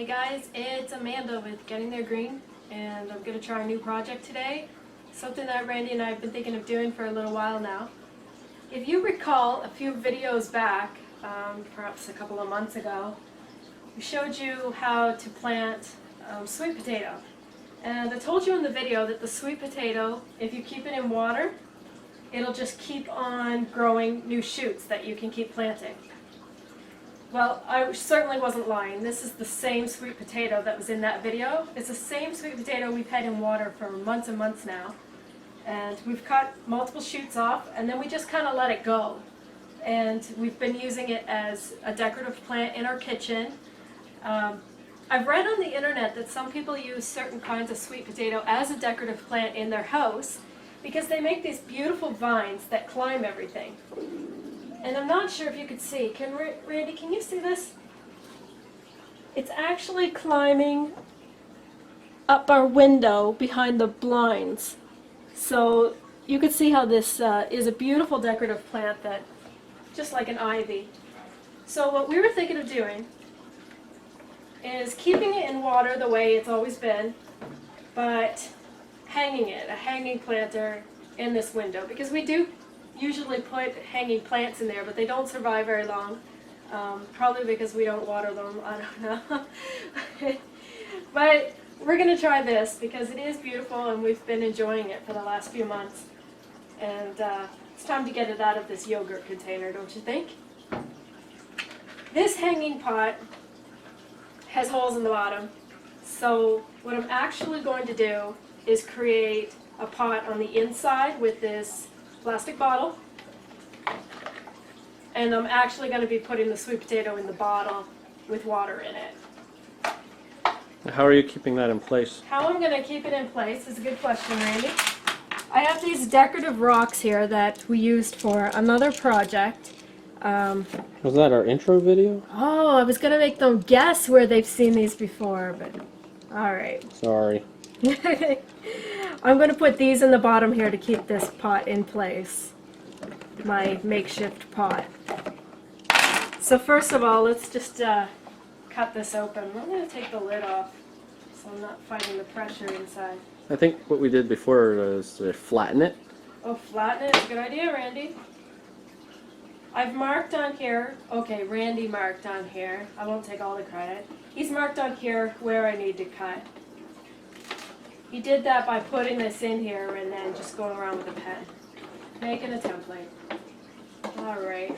Hey guys, it's Amanda with Getting There Green, and I'm going to try a new project today. Something that Randy and I have been thinking of doing for a little while now. If you recall a few videos back, perhaps a couple of months ago, we showed you how to plant sweet potato. And I told you in the video that the sweet potato, if you keep it in water, it'll just keep on growing new shoots that you can keep planting. Well, I certainly wasn't lying. This is the same sweet potato that was in that video. It's the same sweet potato we've had in water for months and months now. And we've cut multiple shoots off, and then we just kind of let it go. And we've been using it as a decorative plant in our kitchen. I've read on the internet that some people use certain kinds of sweet potato as a decorative plant in their house because they make these beautiful vines that climb everything. And I'm not sure if you could see. Randy, can you see this? It's actually climbing up our window behind the blinds. So you could see how this is a beautiful decorative plant that, just like an ivy. So what we were thinking of doing is keeping it in water the way it's always been, but hanging it, a hanging planter in this window, because we do usually put hanging plants in there, but they don't survive very long, probably because we don't water them, I don't know. But we're going to try this because it is beautiful and we've been enjoying it for the last few months. And it's time to get it out of this yogurt container, don't you think? This hanging pot has holes in the bottom, so what I'm actually going to do is create a pot on the inside with this plastic bottle, and I'm actually going to be putting the sweet potato in the bottle with water in it. How are you keeping that in place? How I'm going to keep it in place is a good question, Randy. I have these decorative rocks here that we used for another project. Was that our intro video? Oh, I was going to make them guess where they've seen these before, but alright. Sorry. I'm going to put these in the bottom here to keep this pot in place. My makeshift pot. So first of all, let's just cut this open. I'm going to take the lid off so I'm not fighting the pressure inside. I think what we did before was to flatten it. Oh, flatten it? Good idea, Randy. I've marked on here, okay, Randy marked on here. I won't take all the credit. He's marked on here where I need to cut. He did that by putting this in here and then just going around with a pen. Making a template. Alright.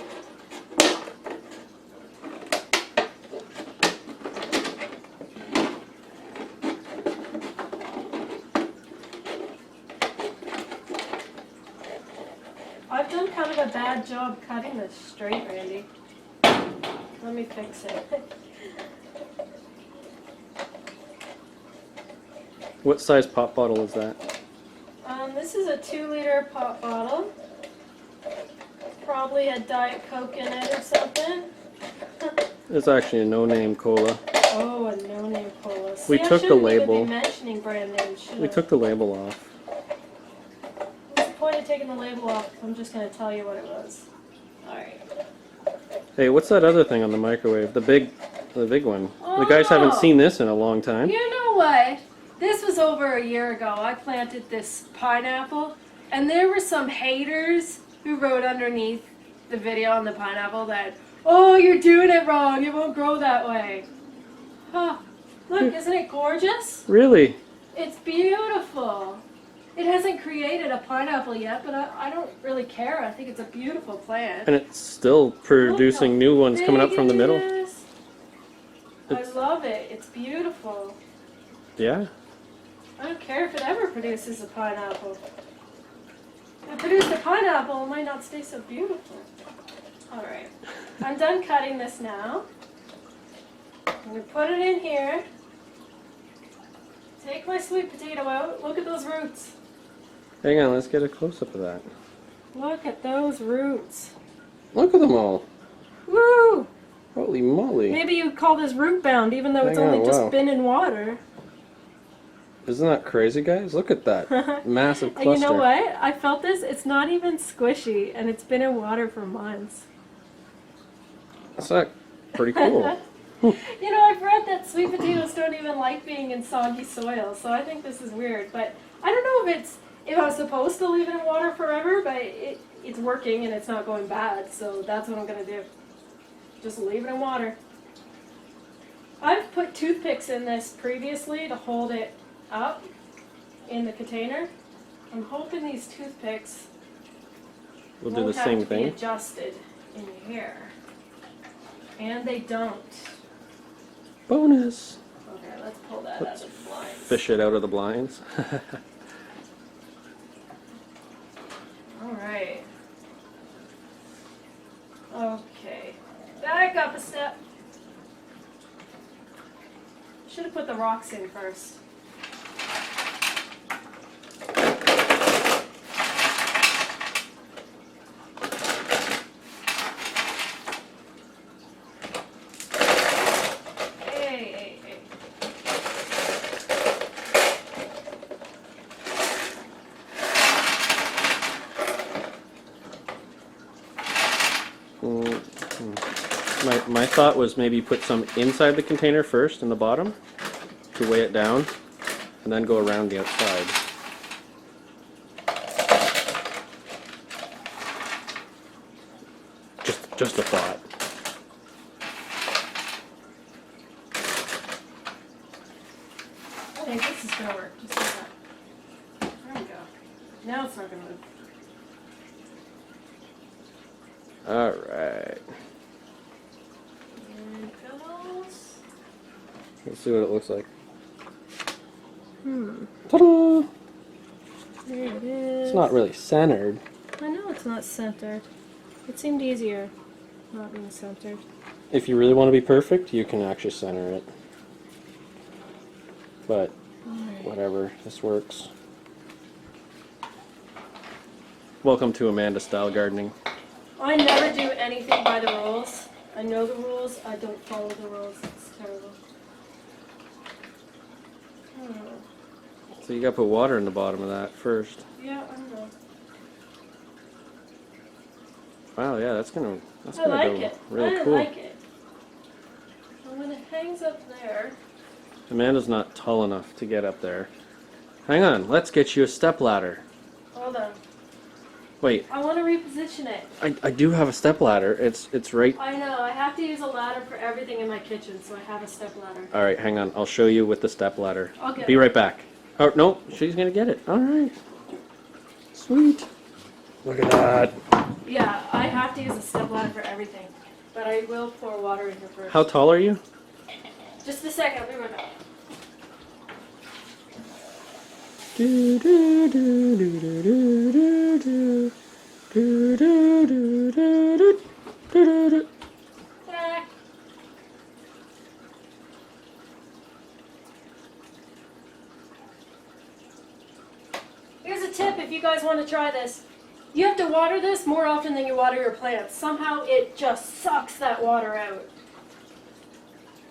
I've done kind of a bad job cutting this straight, Randy. Let me fix it. What size pop bottle is that? This is a 2-liter pop bottle. Probably had Diet Coke in it or something. It's actually a no-name cola. Oh, a no-name cola. See, We took the label. I shouldn't even be mentioning brand names, should I? We took the label off. What's the point of taking the label off if I'm just going to tell you what it was? Alright. Hey, what's that other thing on the microwave? The big one. The guys haven't seen this in a long time. You know what? This was over a year ago. I planted this pineapple, and there were some haters who wrote underneath the video on the pineapple that, oh, you're doing it wrong. It won't grow that way. Huh. Look, isn't it gorgeous? Really? It's beautiful. It hasn't created a pineapple yet, but I don't really care. I think it's a beautiful plant. And it's still producing new ones coming up from the middle. I love it. It's beautiful. Yeah. I don't care if it ever produces a pineapple. If it produced a pineapple, it might not stay so beautiful. Alright. I'm done cutting this now. I'm going to put it in here. Take my sweet potato out. Look at those roots. Hang on, let's get a close-up of that. Look at those roots. Look at them all. Woo! Holy moly. Maybe you'd call this root bound, even though it's only just been in water. Isn't that crazy, guys? Look at that massive cluster. And you know what? I felt this. It's not even squishy, and it's been in water for months. That's pretty cool. You know, I've read that sweet potatoes don't even like being in soggy soil, so I think this is weird. But I don't know if I was supposed to leave it in water forever, but it's working and it's not going bad, so that's what I'm gonna do. Just leave it in water. I've put toothpicks in this previously to hold it up in the container. I'm hoping these toothpicks We'll do the won't have same to be thing. adjusted in here. And they don't. Bonus. Okay, let's pull that out of the blinds. Fish it out of the blinds. Alright. Okay. Back up a step. Should have put the rocks in first. Hey. My thought was maybe put some inside the container first in the bottom to weigh it down, and then go around the outside. Just a thought. I think this is gonna work. Just like that. There we go. Now it's not gonna move. Alright. And pillows. Let's see what it looks like. There Ta-da! it is. It's not really centered. I know it's not centered. It seemed easier not being centered. If you really want to be perfect, you can actually center it. But whatever, this works. Welcome to Amanda Style Gardening. I never do anything by the rules. I know the rules. I don't follow the rules. It's terrible. So you gotta put water in the bottom of that first. Yeah, I know. Wow, yeah, that's gonna I like go it. really I cool. like it. And when it hangs up there, Amanda's not tall enough to get up there. Hang on, let's get you a step ladder. hold on. Wait, I want to reposition it. I do have a step ladder. It's right. I know. I have to use a ladder for everything in my kitchen, so I have a step ladder. All right, hang on. I'll show you with the step ladder. I'll get Be it. right back. Oh no, she's gonna get it. All right, sweet. Look at that. Yeah, I have to use a step ladder for everything, but I will pour water in here first. How tall are you? Just a second. I'll be right back. Do do do do do do do do do do do do do. Ta-da. Here's a tip if you guys want to try this. You have to water this more often than you water your plants. Somehow it just sucks that water out.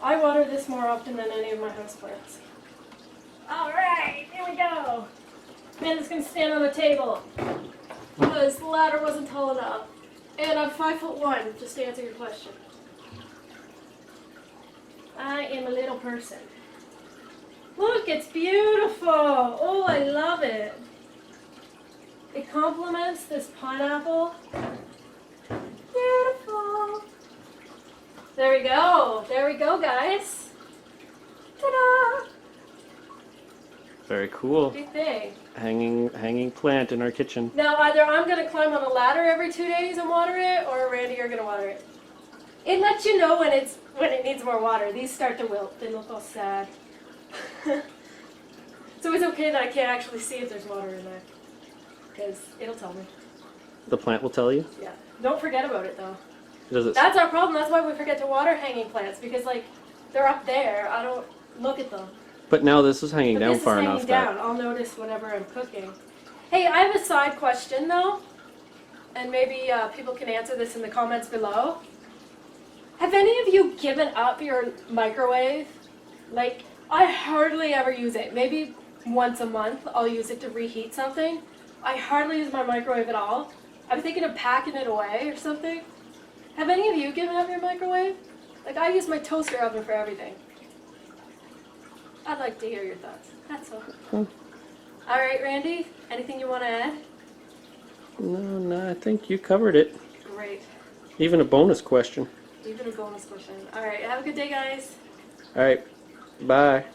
I water this more often than any of my houseplants. Alright, here we go. Amanda's gonna stand on the table because the ladder wasn't tall enough. And I'm 5'1", just to answer your question. I am a little person. Look, it's beautiful. Oh, I love it. It complements this pineapple. Beautiful. There we go. There we go, guys. Ta-da! Very cool. Big thing. Hanging plant in our kitchen. Now, either I'm going to climb on a ladder every 2 days and water it, or Randy, you're going to water it. It lets you know when it needs more water. These start to wilt. They look all sad. So it's okay that I can't actually see if there's water in there, because it'll tell me. The plant will tell you. Yeah. Don't forget about it, though. Does it? That's our problem. That's why we forget to water hanging plants, because, like, they're up there. I don't look at them. But now this is hanging But down this far is enough hanging down. that. I'll notice whenever I'm cooking. Hey, I have a side question, though, and maybe people can answer this in the comments below. Have any of you given up your microwave? Like, I hardly ever use it. Maybe once a month I'll use it to reheat something. I hardly use my microwave at all. I'm thinking of packing it away or something. Have any of you given up your microwave? Like, I use my toaster oven for everything. I'd like to hear your thoughts. That's all. Huh. All right, Randy, anything you want to add? No, I think you covered it. Great. Even a bonus question. Even a bonus question. All right, have a good day, guys. All right, bye.